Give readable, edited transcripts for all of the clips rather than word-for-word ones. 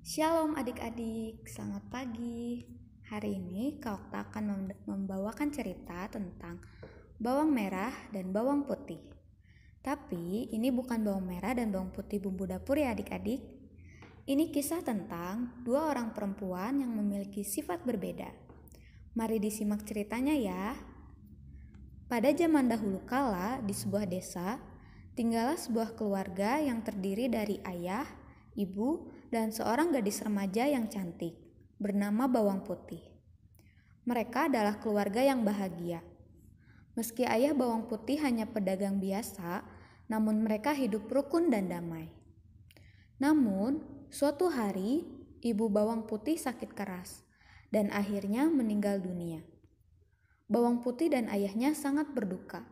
Shalom adik-adik, selamat pagi. Hari ini Kak Okta akan membawakan cerita tentang bawang merah dan bawang putih. Tapi ini bukan bawang merah dan bawang putih bumbu dapur ya adik-adik. Ini kisah tentang dua orang perempuan yang memiliki sifat berbeda. Mari disimak ceritanya ya. Pada zaman dahulu kala di sebuah desa, tinggallah sebuah keluarga yang terdiri dari ayah, ibu, dan seorang gadis remaja yang cantik, bernama Bawang Putih. Mereka adalah keluarga yang bahagia. Meski ayah Bawang Putih hanya pedagang biasa, namun mereka hidup rukun dan damai. Namun, suatu hari, ibu Bawang Putih sakit keras, dan akhirnya meninggal dunia. Bawang Putih dan ayahnya sangat berduka.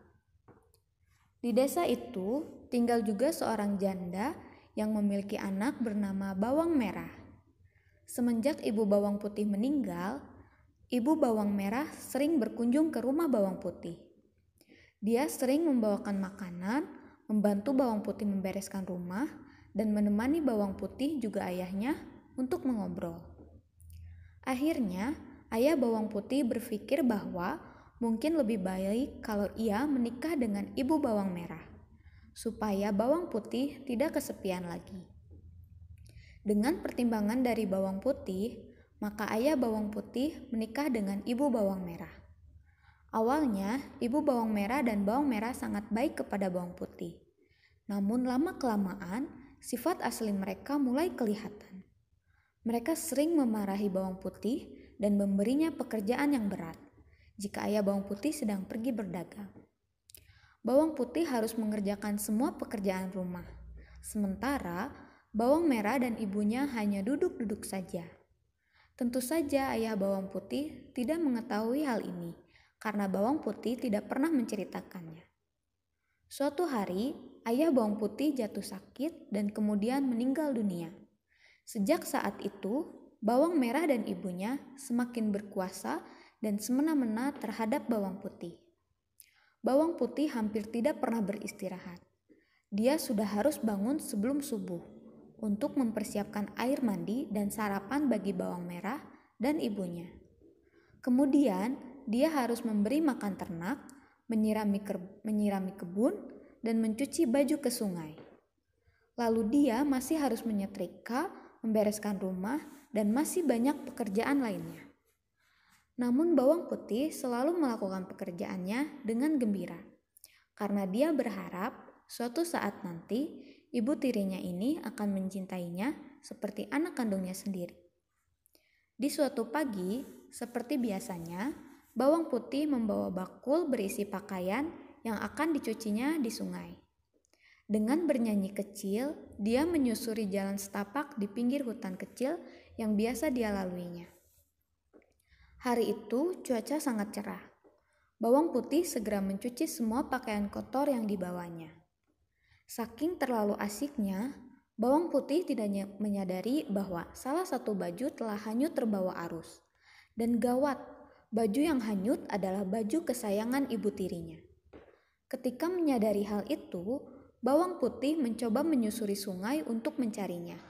Di desa itu tinggal juga seorang janda yang memiliki anak bernama Bawang Merah. Semenjak ibu Bawang Putih meninggal, ibu Bawang Merah sering berkunjung ke rumah Bawang Putih. Dia sering membawakan makanan, membantu Bawang Putih membereskan rumah, dan menemani Bawang Putih juga ayahnya untuk mengobrol. Akhirnya, ayah Bawang Putih berpikir bahwa mungkin lebih baik kalau ia menikah dengan ibu Bawang Merah, supaya Bawang Putih tidak kesepian lagi. Dengan pertimbangan dari Bawang Putih, maka ayah Bawang Putih menikah dengan ibu Bawang Merah. Awalnya, ibu Bawang Merah dan Bawang Merah sangat baik kepada Bawang Putih. Namun lama-kelamaan, sifat asli mereka mulai kelihatan. Mereka sering memarahi Bawang Putih dan memberinya pekerjaan yang berat jika ayah Bawang Putih sedang pergi berdagang. Bawang Putih harus mengerjakan semua pekerjaan rumah, sementara Bawang Merah dan ibunya hanya duduk-duduk saja. Tentu saja ayah Bawang Putih tidak mengetahui hal ini, karena Bawang Putih tidak pernah menceritakannya. Suatu hari, ayah Bawang Putih jatuh sakit dan kemudian meninggal dunia. Sejak saat itu, Bawang Merah dan ibunya semakin berkuasa dan semena-mena terhadap Bawang Putih. Bawang Putih hampir tidak pernah beristirahat. Dia sudah harus bangun sebelum subuh untuk mempersiapkan air mandi dan sarapan bagi Bawang Merah dan ibunya. Kemudian, dia harus memberi makan ternak, menyirami kebun, dan mencuci baju ke sungai. Lalu dia masih harus menyetrika, membereskan rumah, dan masih banyak pekerjaan lainnya. Namun Bawang Putih selalu melakukan pekerjaannya dengan gembira, karena dia berharap suatu saat nanti ibu tirinya ini akan mencintainya seperti anak kandungnya sendiri. Di suatu pagi, seperti biasanya, Bawang Putih membawa bakul berisi pakaian yang akan dicucinya di sungai. Dengan bernyanyi kecil, dia menyusuri jalan setapak di pinggir hutan kecil yang biasa dia laluinya. Hari itu cuaca sangat cerah. Bawang Putih segera mencuci semua pakaian kotor yang dibawanya. Saking terlalu asiknya, Bawang Putih tidak menyadari bahwa salah satu baju telah hanyut terbawa arus. Dan gawat, baju yang hanyut adalah baju kesayangan ibu tirinya. Ketika menyadari hal itu, Bawang Putih mencoba menyusuri sungai untuk mencarinya.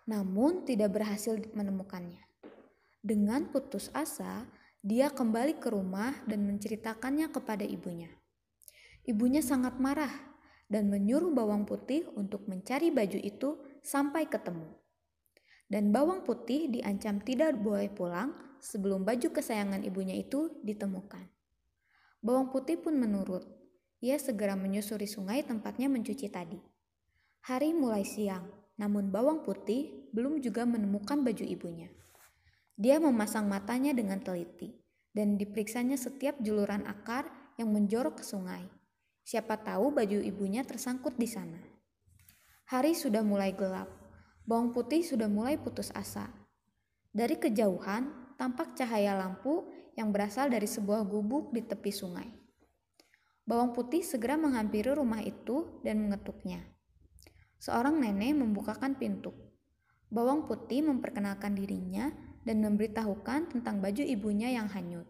Namun tidak berhasil menemukannya. Dengan putus asa, dia kembali ke rumah dan menceritakannya kepada ibunya. Ibunya sangat marah dan menyuruh Bawang Putih untuk mencari baju itu sampai ketemu. Dan Bawang Putih diancam tidak boleh pulang sebelum baju kesayangan ibunya itu ditemukan. Bawang Putih pun menurut. Ia segera menyusuri sungai tempatnya mencuci tadi. Hari mulai siang, namun Bawang Putih belum juga menemukan baju ibunya. Dia memasang matanya dengan teliti dan diperiksanya setiap juluran akar yang menjorok ke sungai. Siapa tahu baju ibunya tersangkut di sana. Hari sudah mulai gelap. Bawang Putih sudah mulai putus asa. Dari kejauhan tampak cahaya lampu yang berasal dari sebuah gubuk di tepi sungai. Bawang Putih segera menghampiri rumah itu dan mengetuknya. Seorang nenek membukakan pintu. Bawang Putih memperkenalkan dirinya dan memberitahukan tentang baju ibunya yang hanyut.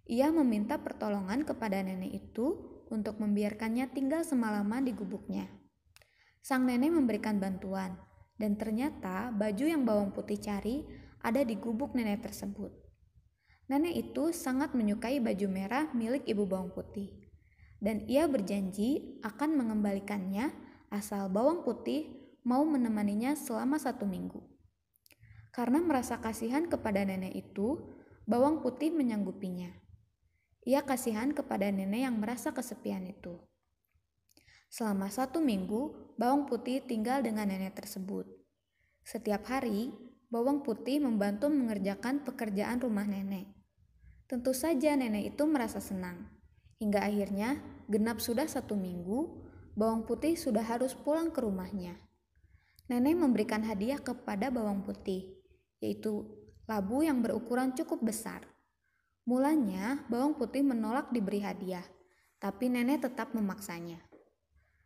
Ia meminta pertolongan kepada nenek itu untuk membiarkannya tinggal semalaman di gubuknya. Sang nenek memberikan bantuan, Dan ternyata baju yang bawang putih cari ada di gubuk nenek tersebut. Nenek itu sangat menyukai baju merah milik ibu bawang putih. Dan ia berjanji akan mengembalikannya asal bawang putih mau menemaninya selama 1 minggu. Karena merasa kasihan kepada nenek itu, bawang putih menyanggupinya. Ia kasihan kepada nenek yang merasa kesepian itu. Selama 1 minggu, bawang putih tinggal dengan nenek tersebut. Setiap hari, bawang putih membantu mengerjakan pekerjaan rumah nenek. Tentu saja nenek itu merasa senang. Hingga akhirnya, genap sudah 1 minggu, bawang putih sudah harus pulang ke rumahnya. Nenek memberikan hadiah kepada bawang putih, yaitu labu yang berukuran cukup besar. Mulanya, bawang putih menolak diberi hadiah, tapi nenek tetap memaksanya.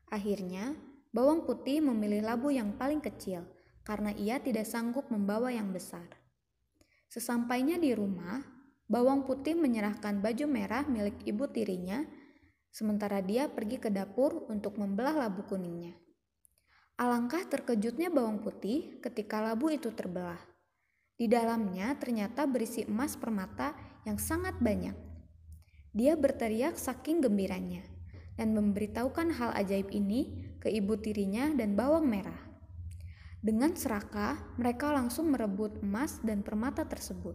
Akhirnya, bawang putih memilih labu yang paling kecil karena ia tidak sanggup membawa yang besar. Sesampainya di rumah, bawang putih menyerahkan baju merah milik ibu tirinya, sementara dia pergi ke dapur untuk membelah labu kuningnya. Alangkah terkejutnya bawang putih ketika labu itu terbelah. Di dalamnya ternyata berisi emas permata yang sangat banyak. Dia berteriak saking gembiranya dan memberitahukan hal ajaib ini ke ibu tirinya dan bawang merah. Dengan serakah, mereka langsung merebut emas dan permata tersebut.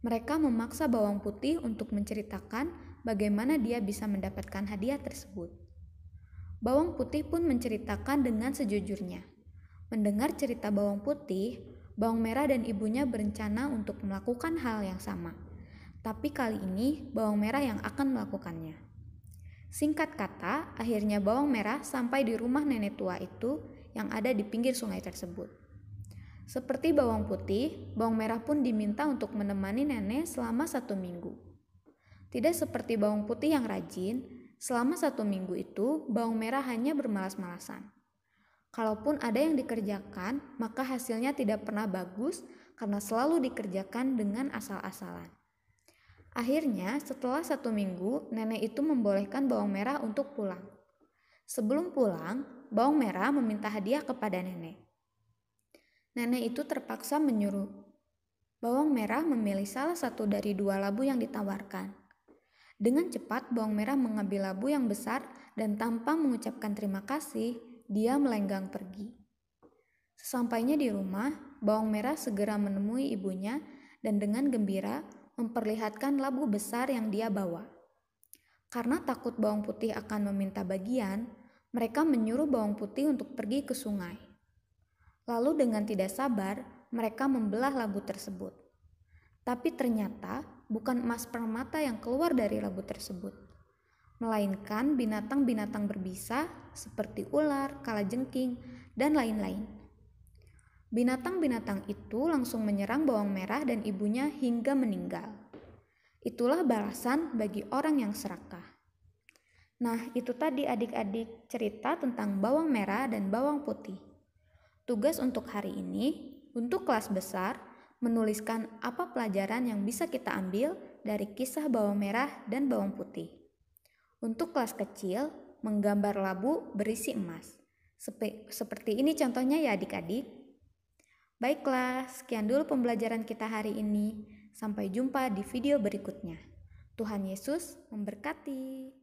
Mereka memaksa bawang putih untuk menceritakan bagaimana dia bisa mendapatkan hadiah tersebut. Bawang putih pun menceritakan dengan sejujurnya. Mendengar cerita bawang putih, bawang merah dan ibunya berencana untuk melakukan hal yang sama. Tapi kali ini bawang merah yang akan melakukannya. Singkat kata, akhirnya bawang merah sampai di rumah nenek tua itu yang ada di pinggir sungai tersebut. Seperti bawang putih, bawang merah pun diminta untuk menemani nenek selama 1 minggu. Tidak seperti bawang putih yang rajin, selama 1 minggu itu bawang merah hanya bermalas-malasan. Kalaupun ada yang dikerjakan, maka hasilnya tidak pernah bagus karena selalu dikerjakan dengan asal-asalan. Akhirnya, setelah 1 minggu, nenek itu membolehkan bawang merah untuk pulang. Sebelum pulang, bawang merah meminta hadiah kepada nenek. Nenek itu terpaksa menyuruh bawang merah memilih salah satu dari 2 labu yang ditawarkan. Dengan cepat, bawang merah mengambil labu yang besar dan tanpa mengucapkan terima kasih, dia melenggang pergi. Sesampainya di rumah, bawang merah segera menemui ibunya dan dengan gembira memperlihatkan labu besar yang dia bawa. Karena takut bawang putih akan meminta bagian, mereka menyuruh bawang putih untuk pergi ke sungai. Lalu dengan tidak sabar, mereka membelah labu tersebut. Tapi ternyata bukan emas permata yang keluar dari labu tersebut, melainkan binatang-binatang berbisa seperti ular, kalajengking, dan lain-lain. Binatang-binatang itu langsung menyerang bawang merah dan ibunya hingga meninggal. Itulah balasan bagi orang yang serakah. Nah, itu tadi adik-adik cerita tentang bawang merah dan bawang putih. Tugas untuk hari ini, untuk kelas besar, menuliskan apa pelajaran yang bisa kita ambil dari kisah bawang merah dan bawang putih. Untuk kelas kecil, menggambar labu berisi emas. Seperti ini contohnya ya adik-adik. Baiklah, sekian dulu pembelajaran kita hari ini. Sampai jumpa di video berikutnya. Tuhan Yesus memberkati.